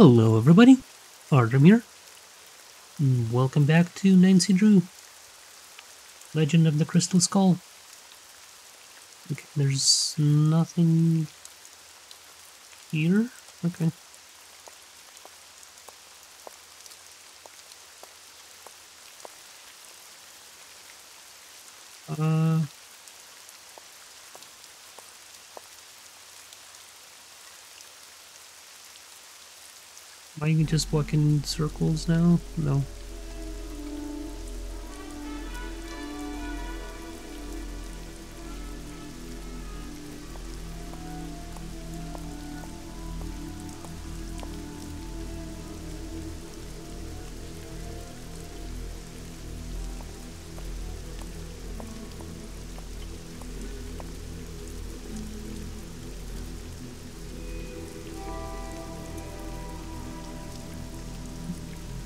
Hello, everybody. Artem here. Welcome back to Nancy Drew, Legend of the Crystal Skull. Okay, there's nothing here. Okay. Uh. Am I just walking in circles now? No.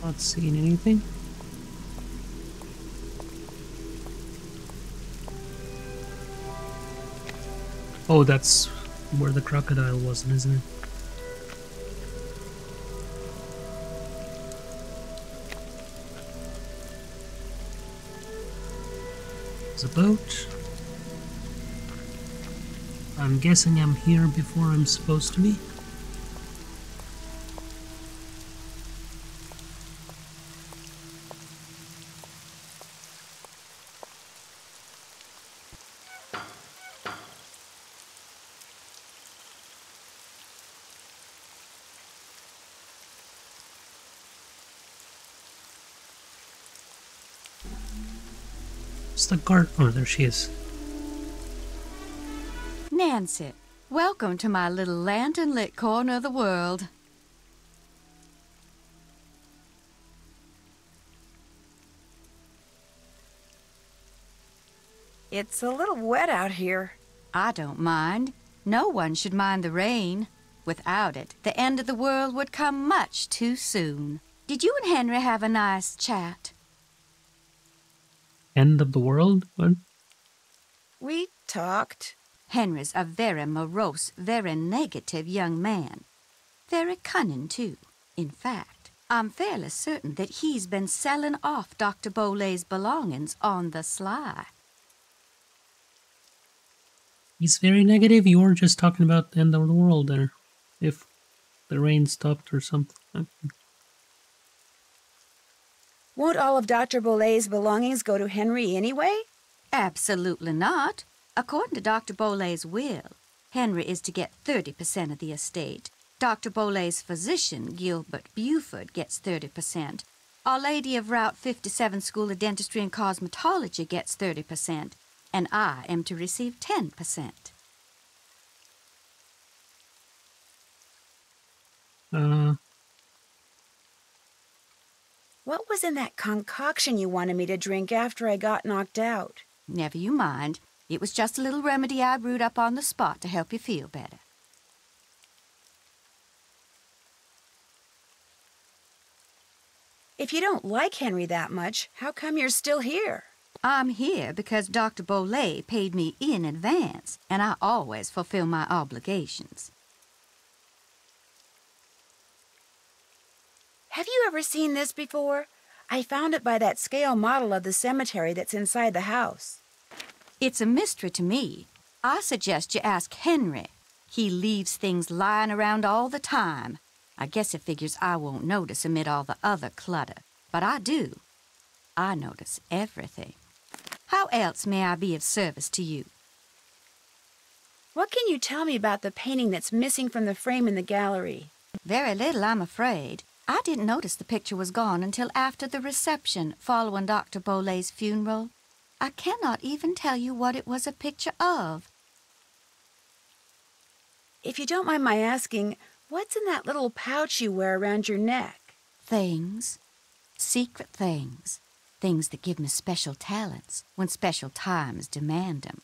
Not seeing anything. Oh, that's where the crocodile was, isn't it? There's a boat. I'm guessing I'm here before I'm supposed to be. It's the guard. Oh, there she is. Nancy, welcome to my little lantern-lit corner of the world. It's a little wet out here. I don't mind. No one should mind the rain. Without it, the end of the world would come much too soon. Did you and Henry have a nice chat? End of the world? What? We talked. Henry's a very morose, very negative young man. Very cunning, too. In fact, I'm fairly certain that he's been selling off Dr. Bolay's belongings on the sly. He's very negative. You were just talking about the end of the world there. If the rain stopped or something. Won't all of Dr. Bolay's belongings go to Henry anyway? Absolutely not. According to Dr. Bolay's will, Henry is to get 30% of the estate. Dr. Bolay's physician, Gilbert Buford, gets 30%. Our Lady of Route 57 School of Dentistry and Cosmetology gets 30%. And I am to receive 10%. What was in that concoction you wanted me to drink after I got knocked out? Never you mind. It was just a little remedy I brewed up on the spot to help you feel better. If you don't like Henry that much, how come you're still here? I'm here because Dr. Bolay paid me in advance, and I always fulfill my obligations. Have you ever seen this before? I found it by that scale model of the cemetery that's inside the house. It's a mystery to me. I suggest you ask Henry. He leaves things lying around all the time. I guess he figures I won't notice amid all the other clutter. But I do. I notice everything. How else may I be of service to you? What can you tell me about the painting that's missing from the frame in the gallery? Very little, I'm afraid. I didn't notice the picture was gone until after the reception following Dr. Bolay's funeral. I cannot even tell you what it was a picture of. If you don't mind my asking, what's in that little pouch you wear around your neck? Things. Secret things. Things that give me special talents when special times demand them.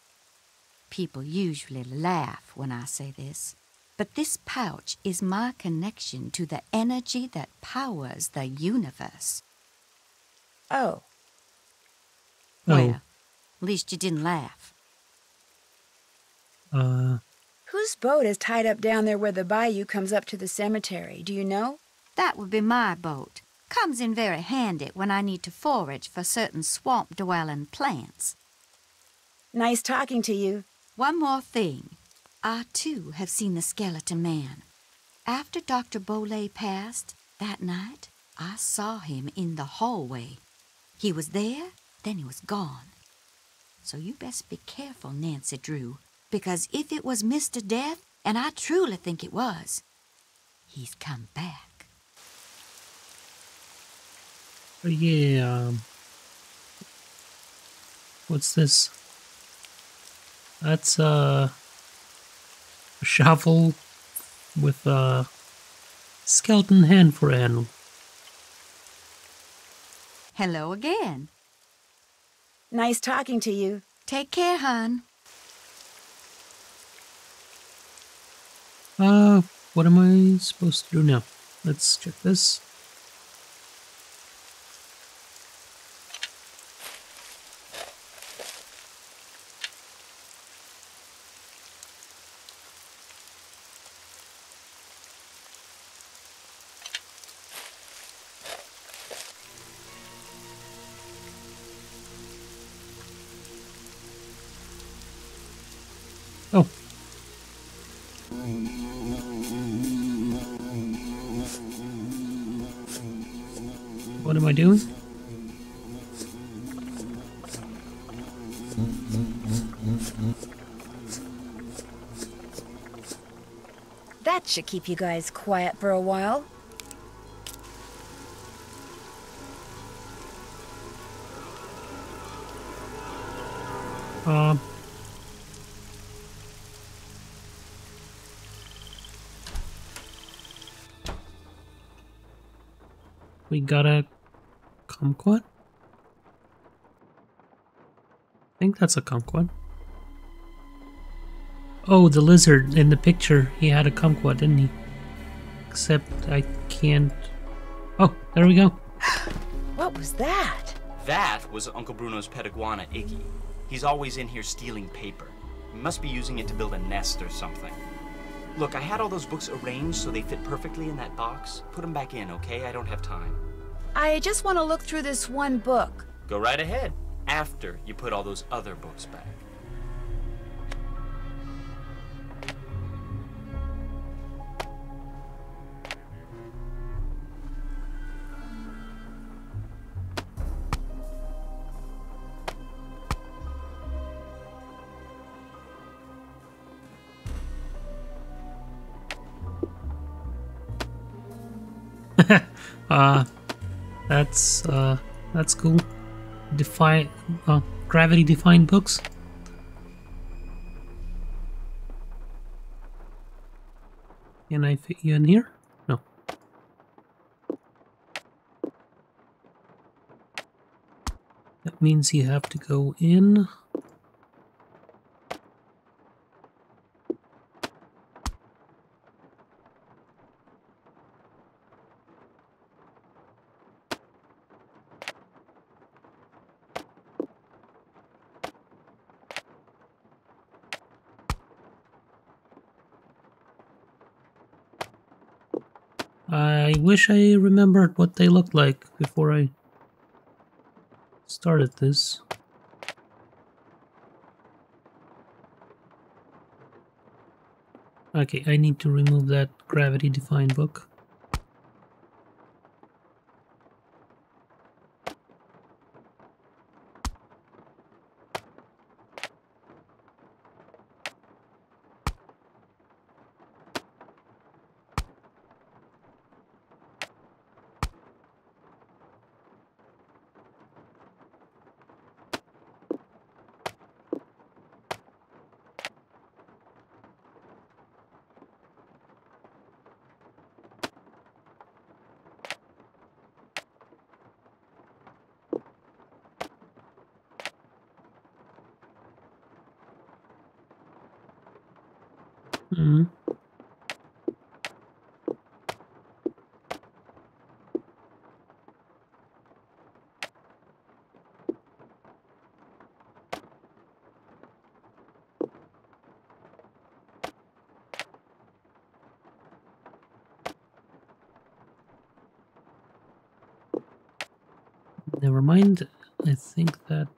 People usually laugh when I say this, but this pouch is my connection to the energy that powers the universe. Oh. Well, at least you didn't laugh. Whose boat is tied up down there where the bayou comes up to the cemetery? Do you know? That would be my boat. Comes in very handy when I need to forage for certain swamp-dwelling plants. Nice talking to you. One more thing. I, too, have seen the skeleton man. After Dr. Bolay passed, that night, I saw him in the hallway. He was there, then he was gone. So you best be careful, Nancy Drew, because if it was Mr. Death, and I truly think it was, he's come back. Yeah. What's this? That's a shovel with a skeleton hand for a handle. Hello again. Nice talking to you. Take care, hon. What am I supposed to do now? Let's check this. Oh. What am I doing? That should keep you guys quiet for a while. We got a kumquat? I think that's a kumquat. Oh, the lizard in the picture, he had a kumquat, didn't he? Except I can't... Oh, there we go. What was that? That was Uncle Bruno's pet iguana, Iggy. He's always in here stealing paper. He must be using it to build a nest or something. Look, I had all those books arranged so they fit perfectly in that box. Put them back in, okay? I don't have time. I just want to look through this one book. Go right ahead, after you put all those other books back. That's cool. Gravity defined books. Can I fit you in here? No. That means you have to go in. I wish I remembered what they looked like before I started this. Okay, I need to remove that gravity defined book. Hmm. Never mind. I think that...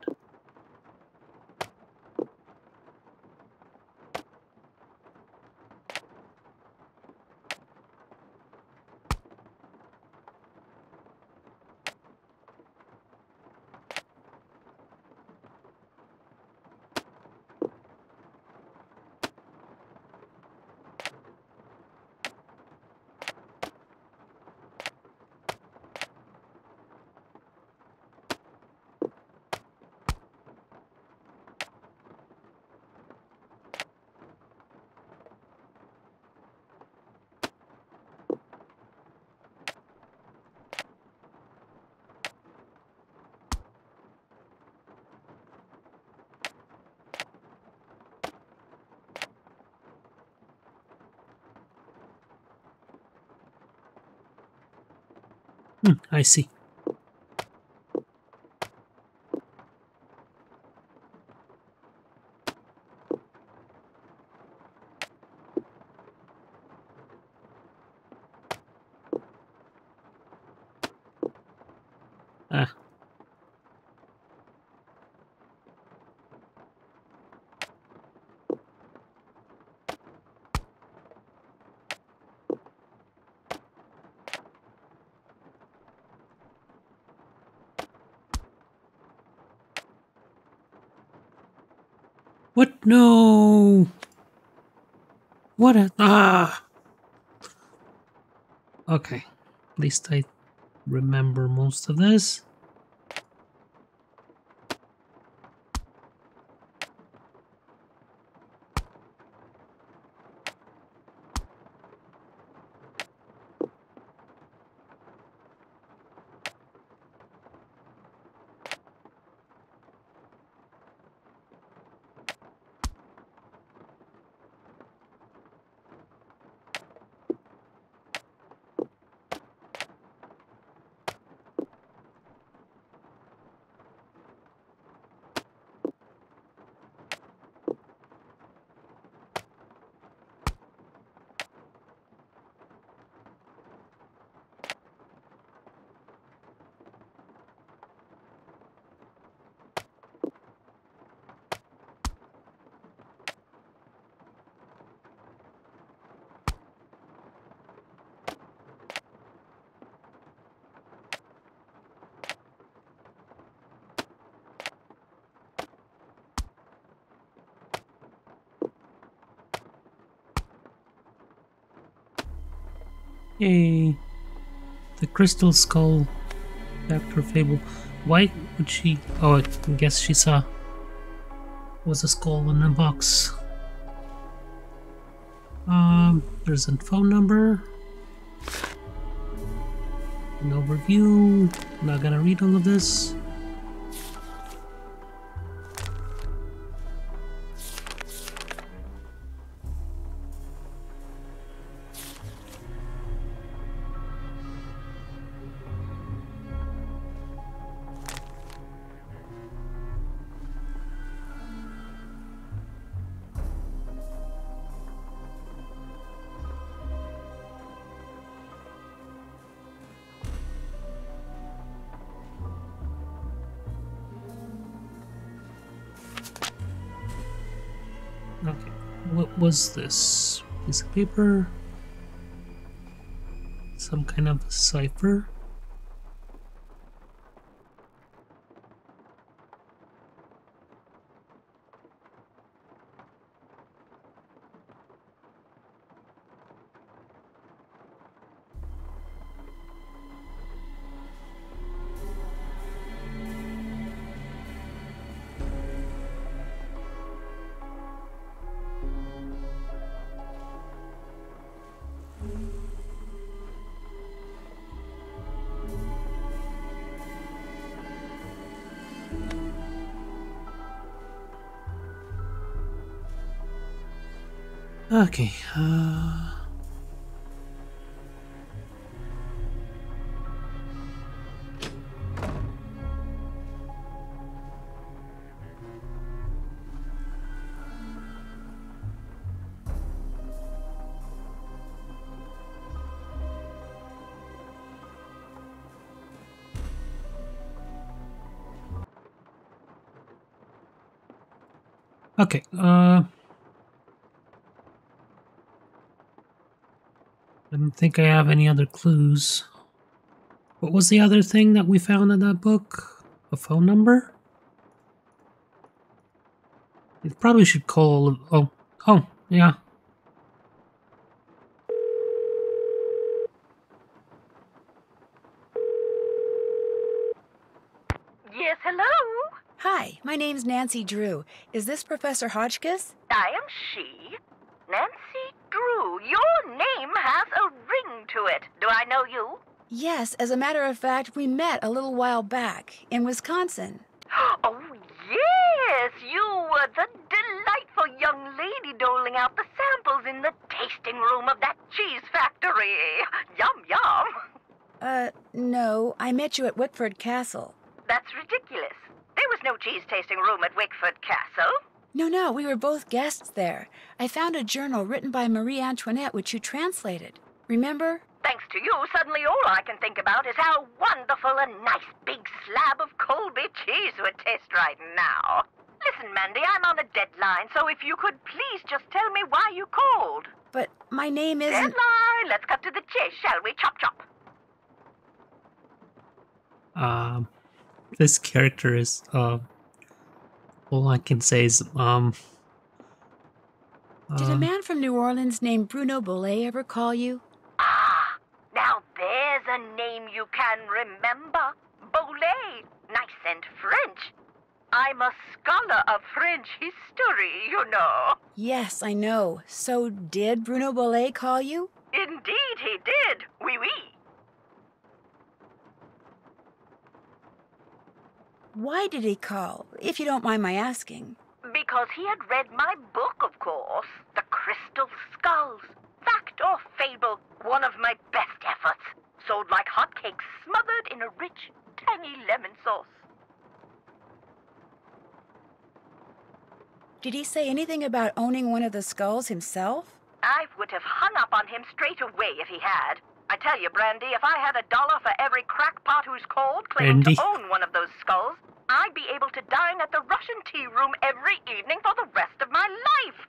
I see. Ah. What? No! What a... Ah! Okay. At least I remember most of this. Yay. The crystal skull. Back to her fable. Why would she... Oh, I guess she saw... was a skull in a box. There's a phone number. An overview. Not gonna read all of this. Okay, what was this? Piece of paper? Some kind of cipher? Okay, Okay, I don't think I have any other clues. What was the other thing that we found in that book? A phone number? You probably should call... Oh, yeah. Yes, hello? Hi, my name's Nancy Drew. Is this Professor Hotchkiss? I am she. Nancy Drew. Your name has a ring to it. Do I know you? Yes, as a matter of fact, we met a little while back in Wisconsin. Oh, yes. You were the delightful young lady doling out the samples in the tasting room of that cheese factory. Yum, yum. No, I met you at Wickford Castle. That's ridiculous. There was no cheese tasting room at Wickford Castle. No, we were both guests there. I found a journal written by Marie Antoinette which you translated. Remember? Thanks to you, suddenly all I can think about is how wonderful a nice big slab of Colby cheese would taste right now. Listen, Mandy, I'm on a deadline, so if you could please just tell me why you called. But my name isn't... Deadline! Let's cut to the chase, shall we? Chop, chop. This character is, all I can say is, Did a man from New Orleans named Bruno Bollet ever call you? Ah, now there's a name you can remember. Bollet. Nice and French. I'm a scholar of French history, you know. Yes, I know. So did Bruno Bollet call you? Indeed he did. Oui, oui. Why did he call, if you don't mind my asking? Because he had read my book, of course. The Crystal Skulls. Fact or fable, one of my best efforts. Sold like hotcakes, smothered in a rich, tangy lemon sauce. Did he say anything about owning one of the skulls himself? I would have hung up on him straight away if he had. I tell you, Brandy, if I had $1 for every crackpot who's called claiming to own one of those skulls, I'd be able to dine at the Russian tea room every evening for the rest of my life.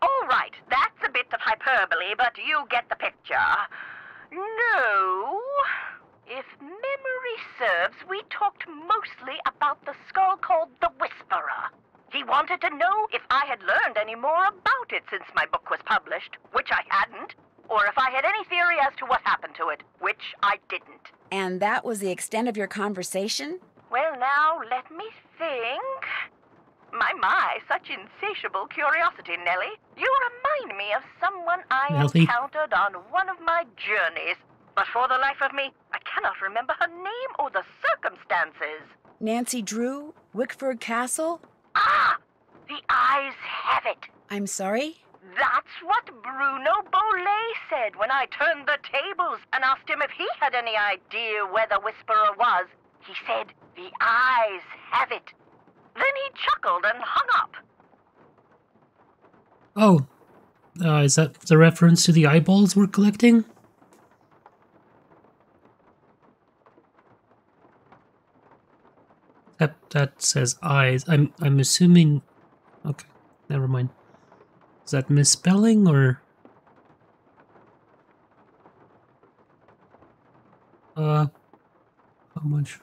All right, that's a bit of hyperbole, but you get the picture. No. If memory serves, we talked mostly about the skull called the Whisperer. He wanted to know if I had learned any more about it since my book was published, which I hadn't, or if I had any theory as to what happened to it, which I didn't. And that was the extent of your conversation? Well, now, let me think. My, such insatiable curiosity, Nellie. You remind me of someone I encountered on one of my journeys. But for the life of me, I cannot remember her name or the circumstances. Nancy Drew? Wickford Castle? Ah! The eyes have it. I'm sorry? That's what Bruno Bollet said when I turned the tables and asked him if he had any idea where the Whisperer was. He said, the eyes have it. Then he chuckled and hung up. Oh, is that the reference to the eyeballs we're collecting? That says eyes. I'm assuming. Okay, never mind. Is that misspelling or? How much?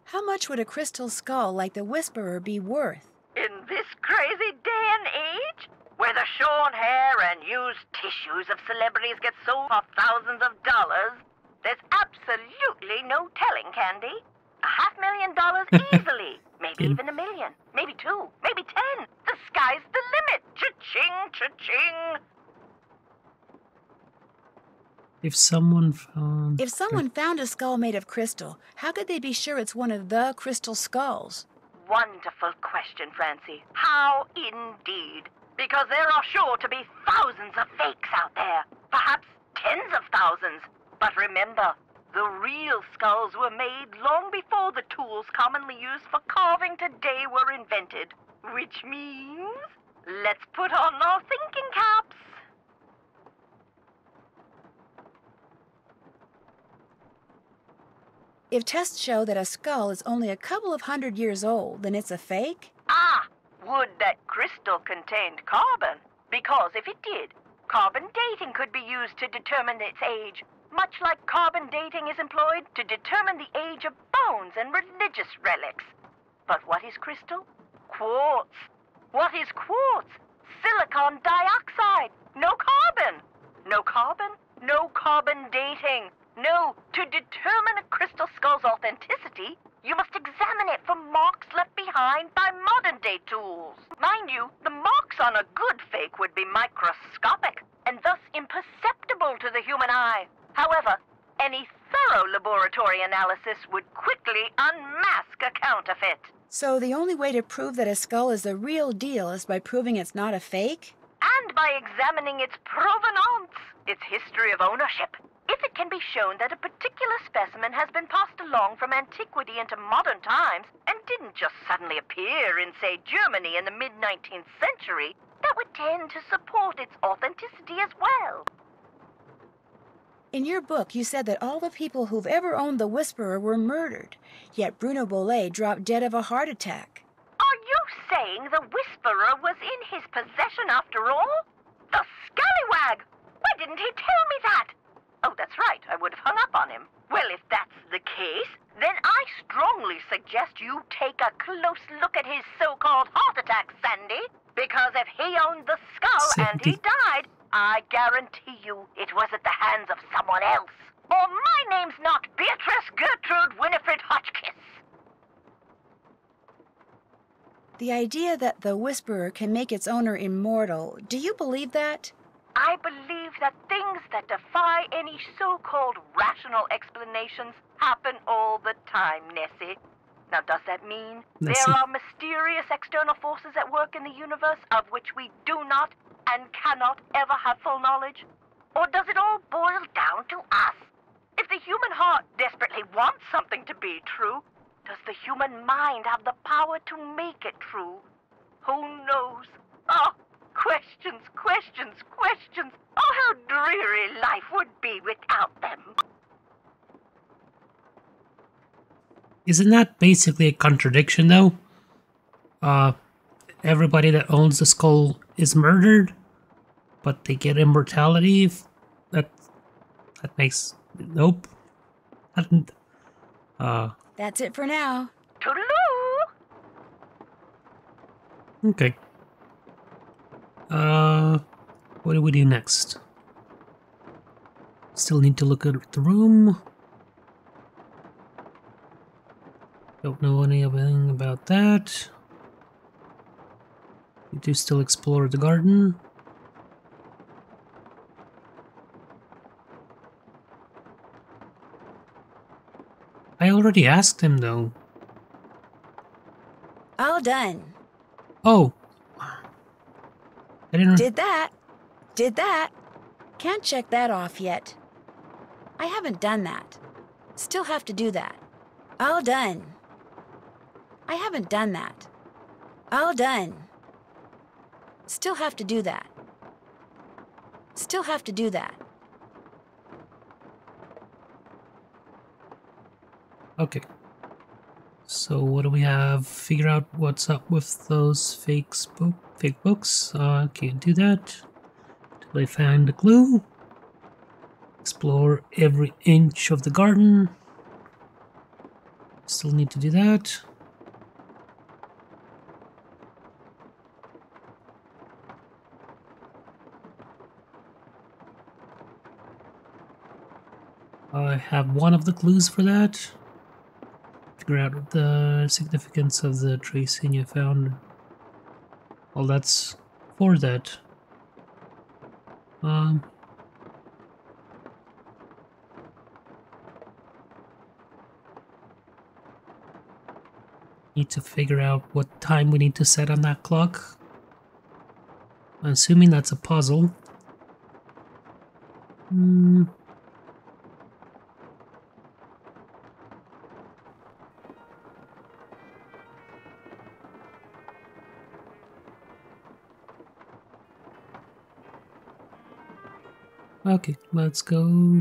How much would a crystal skull like the Whisperer be worth? In this crazy day and age, where the shorn hair and used tissues of celebrities get sold for thousands of dollars, there's absolutely no telling, Candy. $500,000 easily. Maybe even $1 million. Maybe 2. Maybe 10. The sky's the limit. Cha-ching, cha-ching. If someone found... If someone found a skull made of crystal, how could they be sure it's one of the crystal skulls? Wonderful question, Francie. How indeed? Because there are sure to be thousands of fakes out there. Perhaps tens of thousands. But remember, the real skulls were made long before the tools commonly used for carving today were invented. Which means, let's put on our thinking caps. If tests show that a skull is only a couple of 100 years old, then it's a fake? Ah, would that crystal contained carbon, because if it did, carbon dating could be used to determine its age, much like carbon dating is employed to determine the age of bones and religious relics. But what is crystal? Quartz. What is quartz? Silicon dioxide. No carbon. No carbon, no carbon dating. No, to determine a crystal skull's authenticity, you must examine it for marks left behind by modern-day tools. Mind you, the marks on a good fake would be microscopic and thus imperceptible to the human eye. However, any thorough laboratory analysis would quickly unmask a counterfeit. So the only way to prove that a skull is the real deal is by proving it's not a fake? And by examining its provenance, its history of ownership. If it can be shown that a particular specimen has been passed along from antiquity into modern times and didn't just suddenly appear in, say, Germany in the mid-19th century, that would tend to support its authenticity as well. In your book, you said that all the people who've ever owned the Whisperer were murdered, yet Bruno Bolet dropped dead of a heart attack. Are you saying the Whisperer was in his possession after all? The scallywag! Why didn't he tell me that? Oh, that's right, I would have hung up on him. Well, if that's the case, then I strongly suggest you take a close look at his so-called heart attack, Sandy. Because if he owned the skull and he died, I guarantee you it was at the hands of someone else. Or my name's not Beatrice Gertrude Winifred Hotchkiss. The idea that the Whisperer can make its owner immortal, do you believe that? I believe that things that defy any so-called rational explanations happen all the time, Nessie. Now, does that mean there are mysterious external forces at work in the universe of which we do not and cannot ever have full knowledge? Or does it all boil down to us? If the human heart desperately wants something to be true, does the human mind have the power to make it true? Who knows? Oh, questions, questions, questions. Oh, how dreary life would be without them. Isn't that basically a contradiction, though? Everybody that owns the skull is murdered, but they get immortality. That makes nope. That's it for now. Toodaloo! Okay. What do we do next? Still need to look at the room. Don't know anything about that. Need to still explore the garden. I already asked him though. All done. Oh. I didn't. Did that. Can't check that off yet. I haven't done that. Still have to do that. All done. I haven't done that. All done. Still have to do that. Still have to do that. Okay. So what do we have? Figure out what's up with those fake books. Can't do that till I find the clue. Explore every inch of the garden. Still need to do that. I have one of the clues for that. Figure out the significance of the tracing you found. Well, that's for that. Need to figure out what time we need to set on that clock. I'm assuming that's a puzzle. Okay, let's go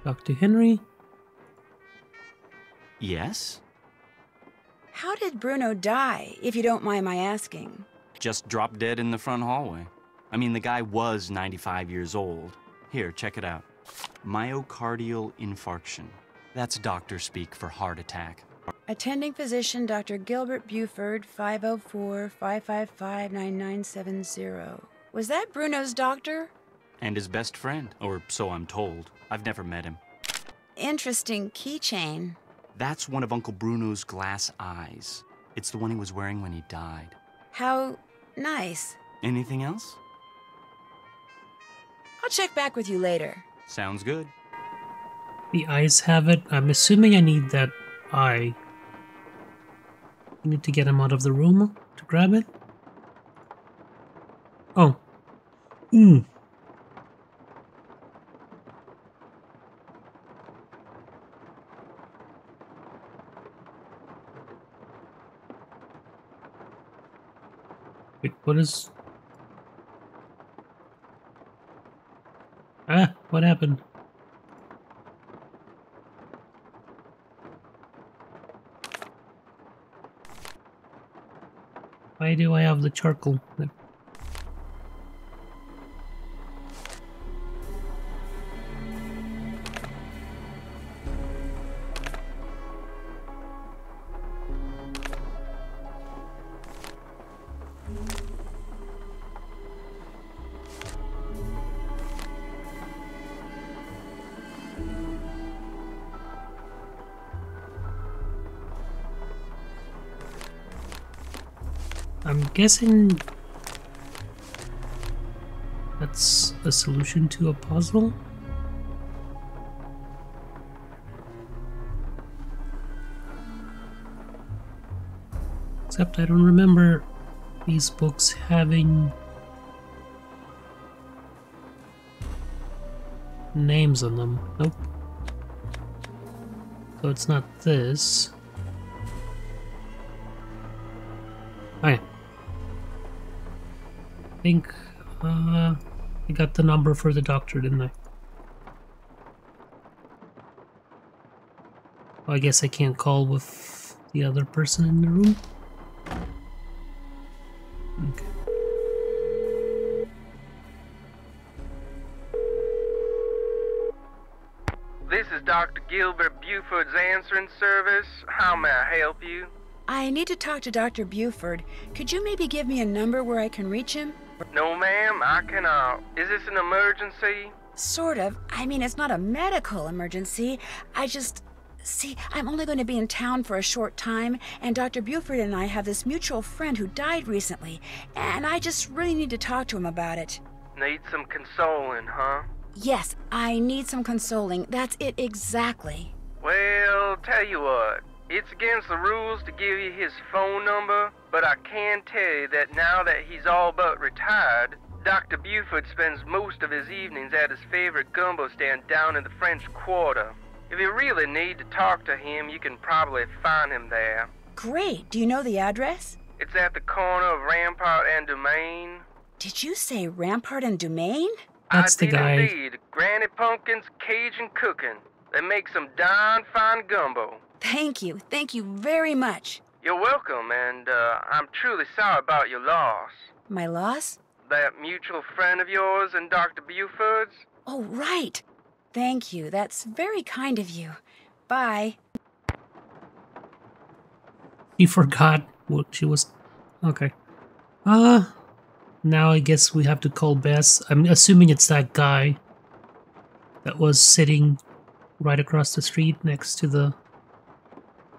talk to Henry. Yes? How did Bruno die, if you don't mind my asking? Just dropped dead in the front hallway. I mean, the guy was 95 years old. Here, check it out. Myocardial infarction. That's doctor speak for heart attack. Attending physician, Dr. Gilbert Buford, 504-555-9970. Was that Bruno's doctor? And his best friend, or so I'm told. I've never met him. Interesting keychain. That's one of Uncle Bruno's glass eyes. It's the one he was wearing when he died. How nice. Anything else? I'll check back with you later. Sounds good. The eyes have it. I'm assuming I need that eye. I need to get him out of the room to grab it. Oh. Wait, what is... Ah, what happened? Why do I have the charcoal? I'm guessing that's a solution to a puzzle. Except I don't remember these books having names on them. Nope. So it's not this. Okay. I think I got the number for the doctor, didn't I? Well, I guess I can't call with the other person in the room. Okay. This is Dr. Gilbert Buford's answering service. How may I help you? I need to talk to Dr. Buford. Could you maybe give me a number where I can reach him? No, ma'am, I cannot. Is this an emergency? Sort of. I mean, it's not a medical emergency. See, I'm only going to be in town for a short time, and Dr. Buford and I have this mutual friend who died recently, and I just really need to talk to him about it. Need some consoling, huh? Yes, I need some consoling. That's it exactly. Well, tell you what. It's against the rules to give you his phone number, but I can tell you that now that he's all but retired, Dr. Buford spends most of his evenings at his favorite gumbo stand down in the French Quarter. If you really need to talk to him, you can probably find him there. Great. Do you know the address? It's at the corner of Rampart and Domain. Did you say Rampart and Domain? That's the guy. Indeed. Granny Pumpkin's Cajun Cooking. They make some darn fine gumbo. Thank you. Thank you very much. You're welcome, and I'm truly sorry about your loss. My loss? That mutual friend of yours and Dr. Buford's? Oh, right. Thank you. That's very kind of you. Bye. He forgot what she was... Okay. Now I guess we have to call Bess. I'm assuming it's that guy that was sitting right across the street next to the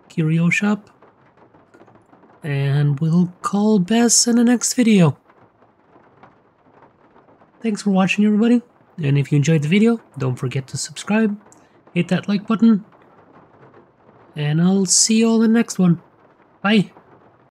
curio shop. And we'll call Bess in the next video. Thanks for watching, everybody. And if you enjoyed the video, don't forget to subscribe, hit that like button, and I'll see you all in the next one. Bye.